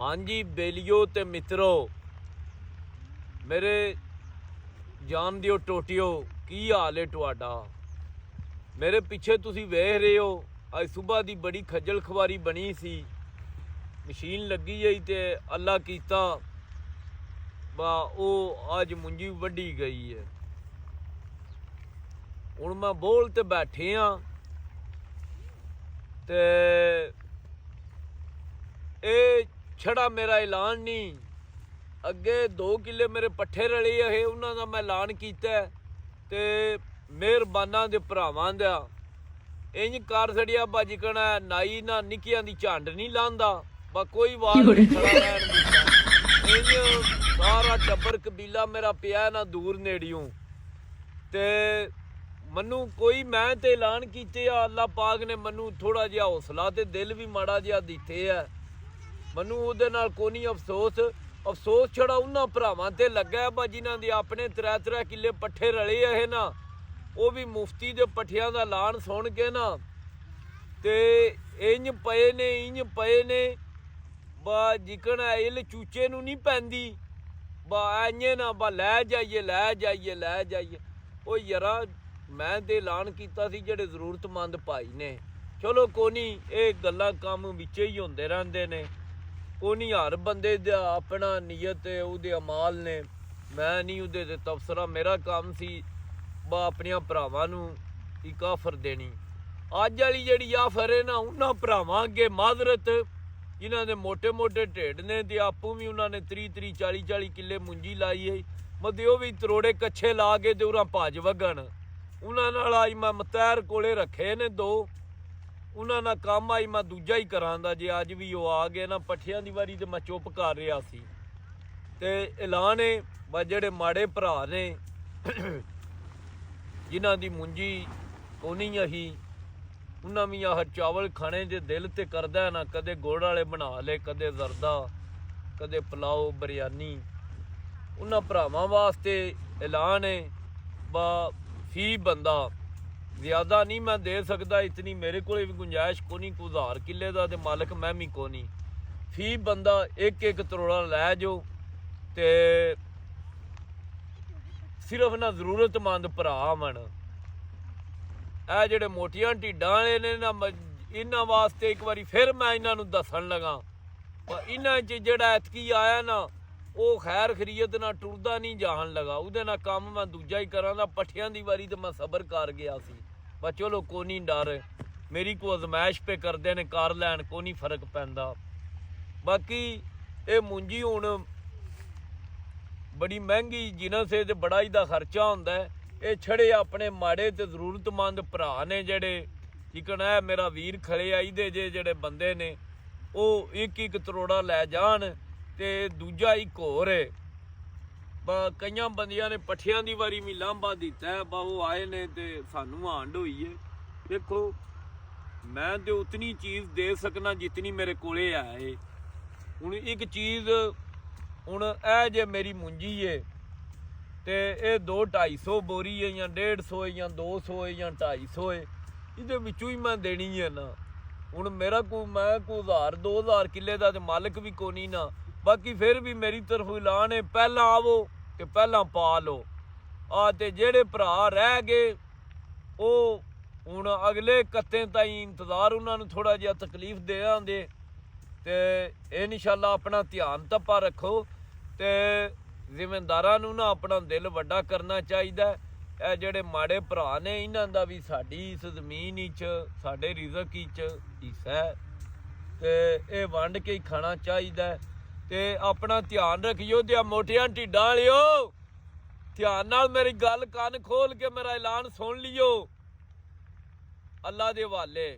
हाँ जी बेलियो ते मित्रो, मेरे जान दियो टोटियो, की हाल है तुहाडा। मेरे पिछे तुसी वेख रहे हो, अज सुबह दी बड़ी खज्जल खवारी बनी सी। मशीन लगी गई ते अल्लाह कीता बा ओ अज मुंजी वड्डी गई है। हुण मैं बोल ते बैठे हाँ ते ए छड़ा मेरा ऐलान नहीं, अगे 2 किले मेरे पट्ठे रले है, उन्हां दा मैं ऐलान कीता ते मेहरबाना दे भरावां दा इंज कर छड़िया बा जिकना नाई ना निक्कियां दी झंड नहीं लांदा, बा कोई वाल नहीं खड़ा रहन दित्ता। इंज सारा टब्बर कबीला मेरा पिया ना दूर नेड़ियों ते मनु कोई मैं ते ऐलान कीते आ, अल्लाह पाक ने मनु थोड़ा जिहा हौसला ते दिल भी माड़ा जिहा दिते है। मनु उहदे नाल कोई नहीं अफसोस छड़ा उन्हां भरावां ते लगा बा जिन्हां दे अपने 3-3 किले पट्ठे रले है ना, वो भी मुफ्ती दे पट्ठियां दा ऐलान सुन के ना ते इंज पे ने बा जिकण इल चूचे नूं नहीं पैंदी, बा इंज ना बा लै जाइए। ओ यरा मैं ते ऐलान कीता सी जेहड़े जरूरतमंद भाई ने, चलो कोई नहीं, ये गल्लां कम विच ही होंदे रहिंदे ने, कोई नहीं, हर बंदे दा अपना नीयत उहदे अमाल ने, मैं नहीं उहदे ते तबसरा। मेरा काम सी बा अपनियां भरावां नूं इक आफर देनी। अज वाली जिहड़ी आफर है ना, उन्हां भरावां अगे माजरत जिन्हां दे मोटे मोटे ढिड ने ते आपूं भी उन्हां ने 30-30 40-40 किले मुंजी लाई है, मतलब वो भी तरोड़े कच्छे ला के ते उरां भज वगन। उन्हां नाल अज मैं मतैर कोले रखे ने 2, उन्हां नाल काम आई मैं दूजा ही करांदा। जे अज भी वो आ गए ना पट्ठियां दी वारी ते मैं चुप कर रहा सी ते ऐलान है बा जेहड़े माड़े भरा ने जिन्हां दी मुंजी कोनी अही, उन्हां भी आह चावल खाने दे दिल ते करदा है ना, कदे गुड़ वाले बना ले, कदे जरदा, कदे पुलाओ बिरयानी। उन्हां भरावां वास्ते ऐलान है बा फी बंदा ज़्यादा नहीं मैं दे सकता, इतनी मेरे को भी गुंजाइश को नहीं, कोई 1000 किले का तो मालक मैं भी को नहीं। फी बंदा 1-1 तरोड़ा लै जो ते सिर्फ ना जरूरतमंद भरा मन, ए जेहड़े मोटियां ढिड्डां वाले ने ना, इन्हां वास्ते एक बारी फिर मैं इन्हां नूं दस्सण लगा। इन्हां च जेहड़ा ऐतकी आया ना, वो खैर खरीयत ना टुरदा नहीं जान लगा, उहदे नाल काम मैं दूजा ही करां। पट्ठियां दी वारी तो मैं सबर कर गया सी, बस चलो कोई नहीं डर, मेरी को अजमैश पे करते ने, कर लैन, कोई नहीं फर्क पैंदा। बाकी ये मुंजी हुण बड़ी महंगी जिनस है ते बड़ा ही खर्चा होंदा है। ये छड़े अपने माड़े ते जरूरतमंद भरा ने जेहड़े चिकन है मेरा वीर खड़े आई दे जेहड़े बंदे ने, वो 1-1 तरोड़ा लै जान ते दूजा ही होर है। कई बंदियां ने पट्ठियां दी वारी भी लांभा दिता है, वो आए ने ते सानू आंड हुई है। देखो मैं तो उतनी चीज़ दे सकना जितनी मेरे कोले है। हुण एक चीज़ हुण ए जे मेरी मुंजी है ते ये 200-250 बोरी है, या 150 या 200 या 250 है, इहदे विचों ही मैं देनी है ना। हुण मेरा मैं 1000-2000 किले का तो मालक भी को नहीं ना। बाकी फिर भी मेरी तरफ ऐलान है, पहला आवो ते पहला पा लो। ते जेहड़े भरा रह गए वो हुण अगले कत्ते ताईं इंतजार, उन्होंने थोड़ा जिहा तकलीफ देआंगे ते इंशाअल्लाह अपना ध्यान धप्पा रखो ते जिम्मेदारां नूं ना अपना दिल वड्डा करना चाहिए। ਇਹ ਜਿਹੜੇ ਮਾੜੇ ਭਰਾ ਨੇ ਇਹਨਾਂ ਦਾ ਵੀ ਸਾਡੀ ਇਸ ਜ਼ਮੀਨ ਵਿੱਚ ਸਾਡੇ ਰਿਜ਼ਕ ਵਿੱਚ ਹਿੱਸਾ ਹੈ ਤੇ ਇਹ ਵੰਡ ਕੇ ਹੀ ਖਾਣਾ ਚਾਹੀਦਾ ਤੇ ਆਪਣਾ ਧਿਆਨ ਰੱਖਿਓ ਤੇ ਮੋਟੀਆਂ ਢਿੱਡਾਂ ਵਾਲਿਓ ਧਿਆਨ ਨਾਲ ਮੇਰੀ ਗੱਲ ਕੰਨ ਖੋਲ ਕੇ ਮੇਰਾ ਐਲਾਨ ਸੁਣ ਲਿਓ। ਅੱਲਾ ਦੇ ਹਵਾਲੇ।